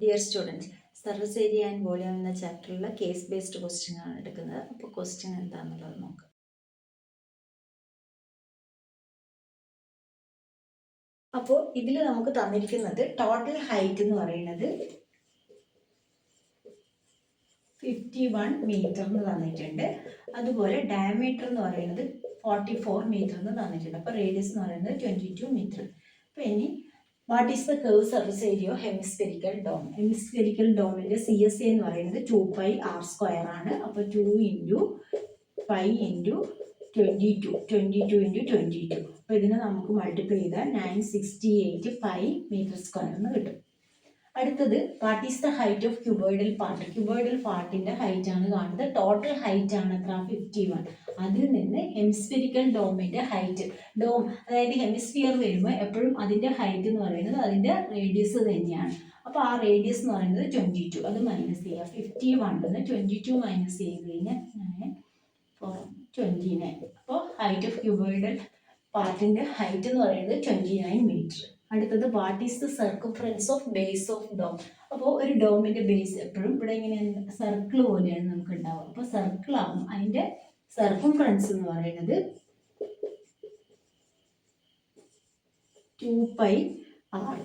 Dear students, surface area and volume എന്ന ചാപ്റ്ററിലുള്ള case based question ആണ് എടുക്കുന്നത്. അപ്പോൾ ക്വസ്റ്റ്യൻ എന്താണെന്നുള്ളത് നോക്കാം. അപ്പോൾ ഇതിൽ നമുക്ക് തന്നിരിക്കുന്നത് ടോട്ടൽ ഹൈറ്റ് എന്ന് പറയുന്നത് 51 മീറ്റർ എന്ന് തന്നിട്ടുണ്ട്. അതുപോലെ ഡയമീറ്റർ എന്ന് പറയുന്നത് 44 മീറ്റർ എന്ന് തന്നിട്ടുണ്ട്. അപ്പോൾ റേഡിയസ് എന്ന് പറയുന്നത് 22 മീറ്റർ. അപ്പോൾ ഇനി what is the curve surface area of hemispherical dome? Hemispherical ഡോമിന്റെ CSA എന്ന് പറയുന്നത് 2πr² ആണ്. അപ്പോൾ 2 × π × 22 × 22. അപ്പോൾ ഇതിനെ നമുക്ക് മൾട്ടിപ്ലൈ ചെയ്താൽ 968 πm² എന്ന് കിട്ടും. അടുത്തത് what is the height of cuboidal part? Cuboidal പാർട്ടിന്റെ ഹൈറ്റ് ആണ് കാണുന്നത്. ടോട്ടൽ ഹൈറ്റ് ആണ് എത്ര? 51. അതിൽ നിന്ന് ഹെമിസ്ഫെരിക്കൽ ഡോമിന്റെ ഹൈറ്റ്, ഡോം അതായത് ഹെമിസ്ഫിയർ വരുമ്പോൾ എപ്പോഴും അതിന്റെ ഹൈറ്റ് എന്ന് പറയുന്നത് അതിന്റെ റേഡിയസ് തന്നെയാണ്. അപ്പോൾ ആ റേഡിയസ് എന്ന് പറയുന്നത് 22. അത് മൈനസ് ചെയ്യുക. 51 22 മൈനസ് ചെയ്ത് കഴിഞ്ഞാൽ 29. അപ്പോൾ ഹൈറ്റ് ഓഫ് ക്യൂബോയിഡൽ പാർട്ടിന്റെ ഹൈറ്റ് എന്ന് പറയുന്നത് 29 മീറ്റർ. അടുത്തത് what is the circumference of base of dome? അപ്പോൾ ഒരു ഡോമിന്റെ ബേസ് എപ്പോഴും ഇവിടെ ഇങ്ങനെ സർക്കിൾ പോലെയാണ് നമുക്ക് ഉണ്ടാവുക. അപ്പോൾ സർക്കിൾ ആകും. അതിന്റെ സർക്കംഫറൻസ് എന്ന് പറയുന്നത് 2πr.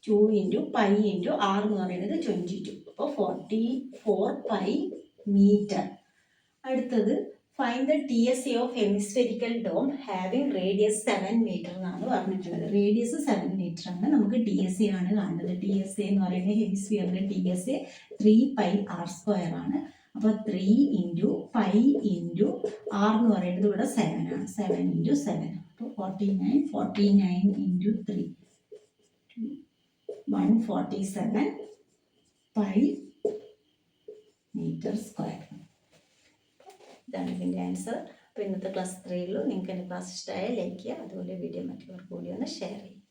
2 × π × r എന്ന് പറയുന്നത് 22. അപ്പോൾ 44 π മീറ്റർ. അടുത്തത് find the TSA of hemispherical dome having radius 7 metre എന്നാണ് പറഞ്ഞിട്ടുള്ളത്. റേഡിയസ് 7 മീറ്റർ ആണ്. നമുക്ക് TSA ആണ് കാണുന്നത്. TSA എന്ന് പറയുന്നത് ഹെമിസ്ഫിയറിന്റെ TSA 3πr² ആണ്. അപ്പോൾ 3 × π × r എന്ന് പറയുന്നത് ഇവിടെ 7 ആണ്. 7 × 7. അപ്പോൾ 49 × 3 147 πm². ഇതാണ് ഇതിൻ്റെ ആൻസർ. അപ്പോൾ ഇന്നത്തെ ക്ലാസ് 3 ഉള്ളൂ. നിങ്ങൾക്ക് എൻ്റെ ക്ലാസ് ഇഷ്ടമായാൽ ലൈക്ക് ചെയ്യുക. അതുപോലെ വീഡിയോ മറ്റുള്ളവർക്ക് കൂടി ഒന്ന് ഷെയർ ചെയ്യുക.